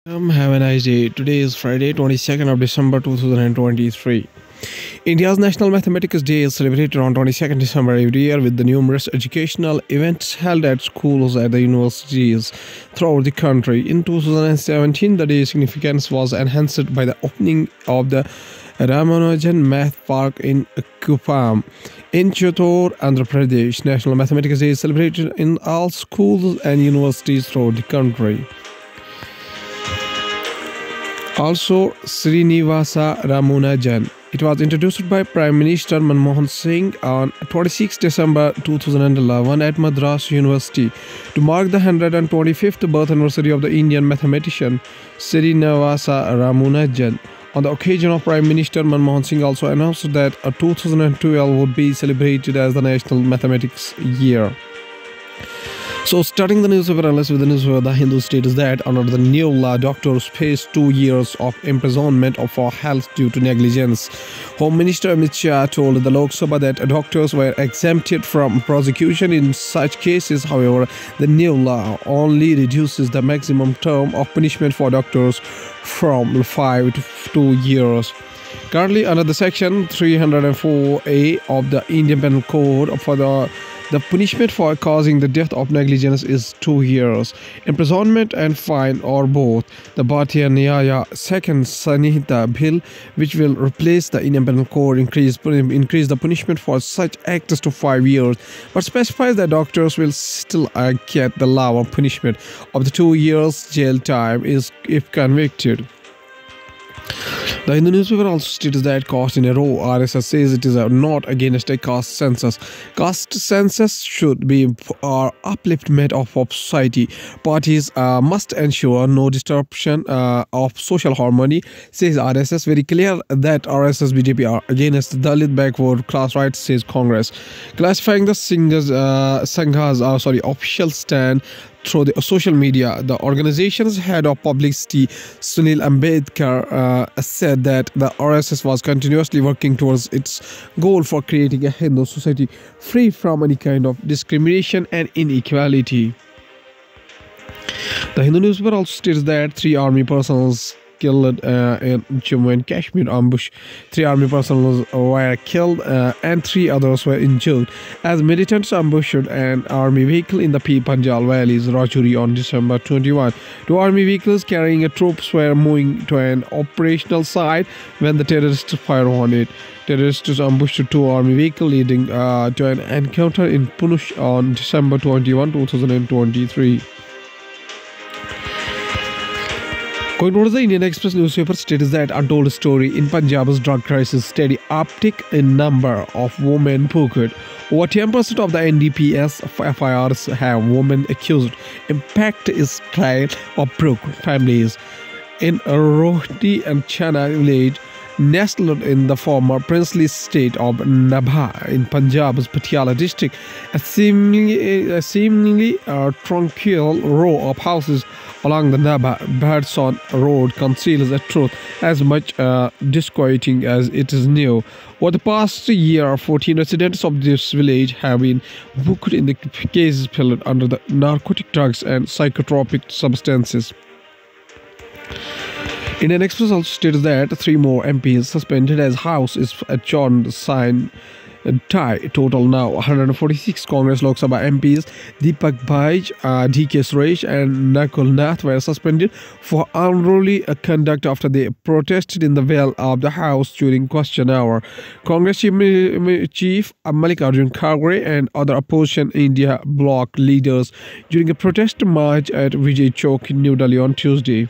Have a nice day. Today is Friday, 22nd of December 2023. India's National Mathematics Day is celebrated on 22nd December every year with the numerous educational events held at schools and the universities throughout the country. In 2017, the day's significance was enhanced by the opening of the Ramanujan Math Park in Kupam. In Chittor, Andhra Pradesh, National Mathematics Day is celebrated in all schools and universities throughout the country. Also, Srinivasa Ramanujan. It was introduced by Prime Minister Manmohan Singh on 26 December 2011 at Madras University to mark the 125th birth anniversary of the Indian mathematician Srinivasa Ramanujan. On the occasion of Prime Minister Manmohan Singh also announced that 2012 would be celebrated as the National Mathematics Year. So, starting the newspaper analysis with the newspaper, The Hindu states that under the new law, doctors face 2 years of imprisonment for health due to negligence. Home Minister Amit Shah told the Lok Sabha that doctors were exempted from prosecution in such cases. However, the new law only reduces the maximum term of punishment for doctors from 5 to 2 years. Currently, under the Section 304A of the Indian Penal Code, for the punishment for causing the death of negligence is 2 years, imprisonment and fine, or both. The Bharatiya Nyaya Second Sanhita Bill, which will replace the Indian Penal Code, increase the punishment for such acts to 5 years, but specifies that doctors will still get the lower punishment of the 2 years jail time is if convicted. The Hindu newspaper also states that caste in a row. RSS says it is not against a caste census. Caste census should be upliftment of society. Parties must ensure no disruption of social harmony, says RSS. Very clear that RSS BJP are against Dalit backward class rights, says Congress. Classifying the Sangha's official stand through the social media, the organization's head of publicity, Sunil Ambedkar, said that the RSS was continuously working towards its goal for creating a Hindu society free from any kind of discrimination and inequality. The Hindu newspaper also states that 3 army personnel killed in Jammu and Kashmir ambush. 3 army personnel were killed and 3 others were injured as militants ambushed an army vehicle in the Panjal Valley's Rajouri on December 21. 2 army vehicles carrying troops were moving to an operational site when the terrorists fired on it. Terrorists ambushed 2 army vehicles, leading to an encounter in Punuch on December 21, 2023. Going towards the Indian Express newspaper states that untold story in Punjab's drug crisis, steady uptick in number of women booked. Over 10% of the NDPS FIRs have women accused. Impact is trial of broke families. In Rohdi and Chana village, nestled in the former princely state of Nabha in Punjab's Patiala district, a seemingly tranquil row of houses along the Nabha-Bhadson road conceals the truth as much disquieting as it is new. Over the past year, 14 residents of this village have been booked in the cases filed under the narcotic drugs and psychotropic substances. Indian Express also states that 3 more MPs suspended as House is adjourned sign tie. Total now 146 Congress Lok Sabha MPs Deepak Bhaij, DK Suresh and Nakul Nath were suspended for unruly conduct after they protested in the well of the House during question hour. Congress Chief Mallikarjun Kharge and other opposition India bloc leaders during a protest march at Vijay Chowk in New Delhi on Tuesday.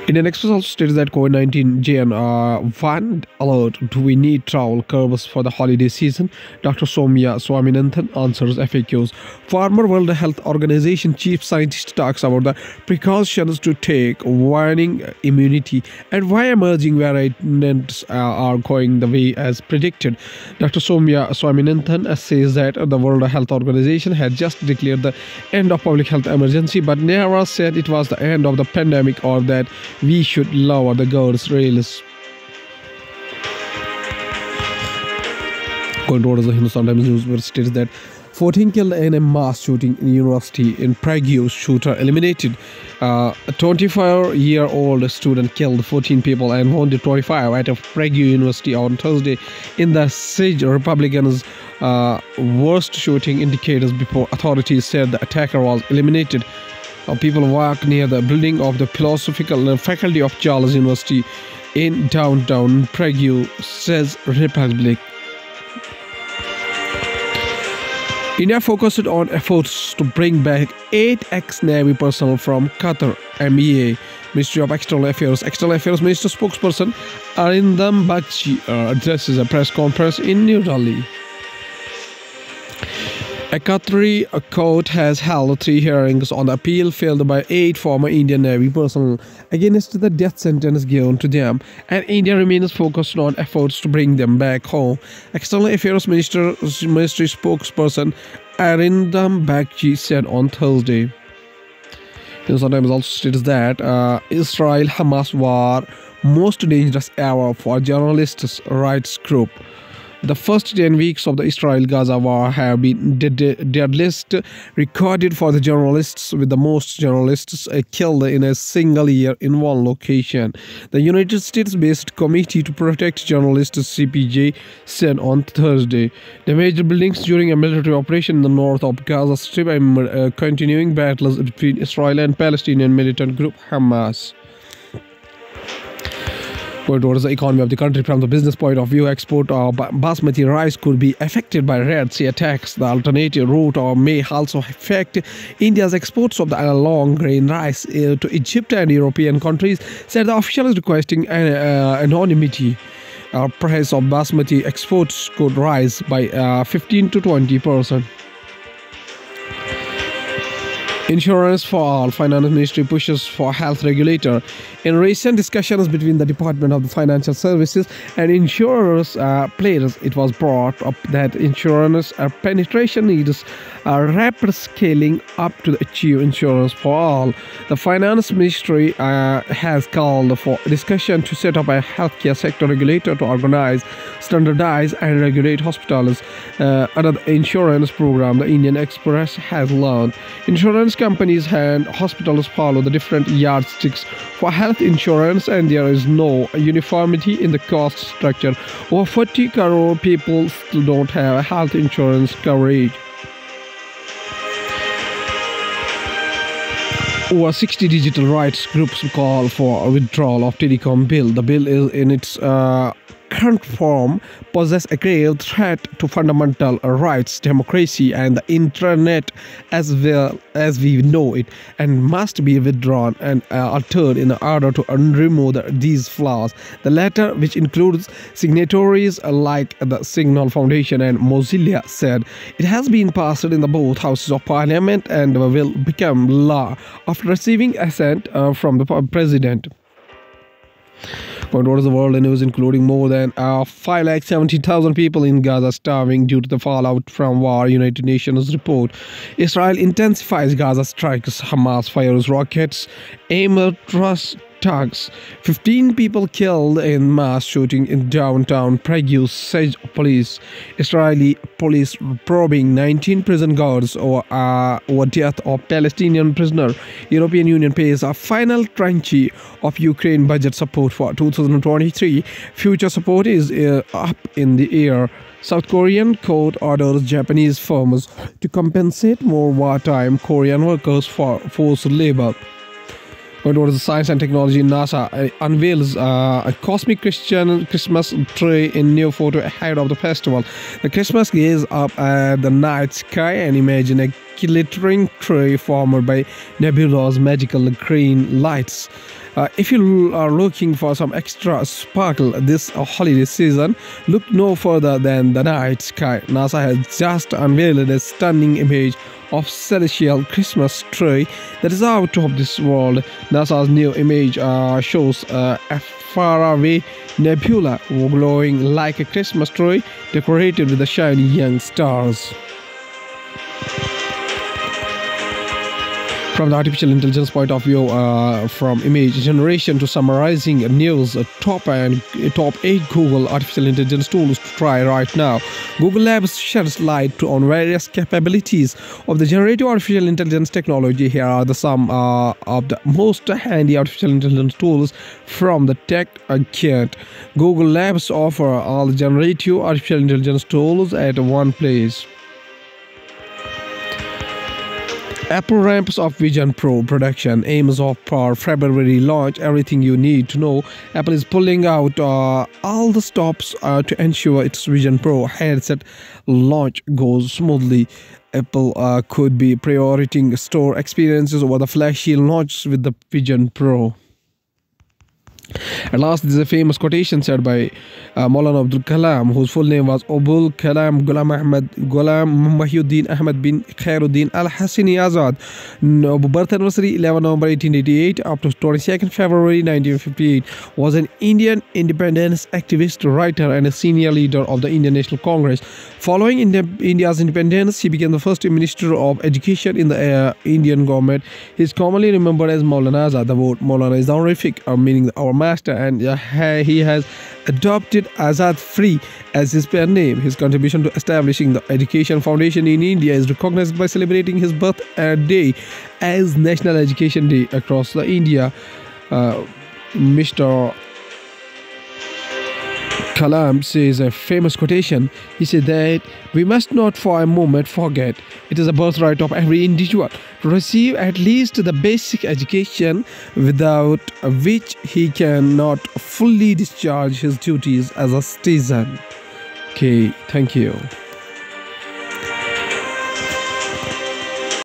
Indian Express also states that COVID-19 JN1 alert. Do we need travel curves for the holiday season? Dr. Soumya Swaminathan answers FAQs. Former World Health Organization chief scientist talks about the precautions to take, waning immunity, and why emerging variants are going the way as predicted. Dr. Soumya Swaminathan says that the World Health Organization had just declared the end of public health emergency, but never said it was the end of the pandemic or that we should lower the guards rails. Going towards the Hindustan Times newspaper states that 14 killed in a mass shooting in university in Prague. Shooter eliminated. A 24-year-old student killed 14 people and wounded 25 at a Prague University on Thursday in the Czech Republic's worst shooting indicators before authorities said the attacker was eliminated. People walk near the building of the philosophical faculty of Charles University in downtown Prague, says Republic. India focused on efforts to bring back 8 ex-Navy personnel from Qatar, MEA. Ministry of External Affairs Minister spokesperson Arindam Bagchi addresses a press conference in New Delhi. A Qatari court has held 3 hearings on the appeal filed by 8 former Indian Navy personnel against the death sentence given to them, and India remains focused on efforts to bring them back home. External Affairs Ministry spokesperson Arindam Bagchi said on Thursday. Sometimes also states that Israel-Hamas war most dangerous ever for journalists' rights group. The first 10 weeks of the Israel-Gaza war have been deadliest recorded for the journalists, with the most journalists killed in a single year in one location. The United States-based Committee to Protect Journalists (CPJ) said on Thursday. Damaged buildings during a military operation in the north of Gaza Strip and continuing battles between Israel and Palestinian militant group Hamas. What is the economy of the country from the business point of view? Export of basmati rice could be affected by Red Sea attacks. The alternative route may also affect India's exports of the long grain rice to Egypt and European countries, said the official is requesting anonymity. Price of basmati exports could rise by 15 to 20%. Insurance for all. Finance Ministry pushes for health regulator. In recent discussions between the Department of the Financial Services and insurers players, it was brought up that insurance penetration needs rapid scaling up to achieve insurance for all. The Finance Ministry has called for discussion to set up a healthcare sector regulator to organize, standardize, and regulate hospitals. Under the insurance program, the Indian Express has learned insurance companies and hospitals follow the different yardsticks for health insurance, and there is no uniformity in the cost structure. Over 40 crore people still don't have health insurance coverage. Over 60 digital rights groups call for a withdrawal of telecom bill. The bill is in its current form poses a grave threat to fundamental rights, democracy, and the internet as well as we know it, and must be withdrawn and altered in order to remove these flaws. The latter, which includes signatories like the Signal Foundation and Mozilla, said it has been passed in the both houses of parliament and will become law after receiving assent from the president. But what is the world news, including more than 570,000 people in Gaza starving due to the fallout from war, United Nations report. Israel intensifies Gaza strikes, Hamas fires rockets, aimed tugs. 15 people killed in mass shooting in downtown Prague, said police. Israeli police probing 19 prison guards over death of Palestinian prisoner. European Union pays a final tranche of Ukraine budget support for 2023. Future support is up in the air. South Korean court orders Japanese firms to compensate more wartime Korean workers for forced labor. What is the science and technology? NASA unveils a cosmic Christmas tree in new photo ahead of the festival. The Christmas gaze up at the night sky and imagine a glittering tree formed by nebula's magical green lights. If you are looking for some extra sparkle this holiday season, look no further than the night sky. NASA has just unveiled a stunning image of celestial Christmas tree that is out of this world. NASA's new image shows a faraway nebula glowing like a Christmas tree decorated with the shiny young stars. from the artificial intelligence point of view, from image generation to summarizing news, top 8 Google artificial intelligence tools to try right now. Google Labs sheds light on various capabilities of the generative artificial intelligence technology. Here are some of the most handy artificial intelligence tools from the tech giant. Google Labs offer all the generative artificial intelligence tools at one place. Apple ramps up Vision Pro production, aims of for February launch. Everything you need to know. Apple is pulling out all the stops to ensure its Vision Pro headset launch goes smoothly. Apple could be prioritizing store experiences over the flashy launch with the Vision Pro. At last, this is a famous quotation said by Maulana Abdul Kalam, whose full name was Abul Kalam Ghulam Mahyuddin Ahmad bin Khairuddin Al-Hassani Azad. Birth anniversary 11 November 1888 up to 22nd February 1958. Was an Indian independence activist, writer, and a senior leader of the Indian National Congress. Following India's independence, he became the first Minister of Education in the Indian government. He is commonly remembered as Maulana Azad. The word Maulana is honorific, meaning our master, and he has adopted Azad Free as his pen name. His contribution to establishing the Education Foundation in India is recognized by celebrating his birthday as National Education Day across the India. Mr. Kalam says a famous quotation. He said that we must not for a moment forget it is a birthright of every individual to receive at least the basic education, without which he cannot fully discharge his duties as a citizen. Okay, thank you.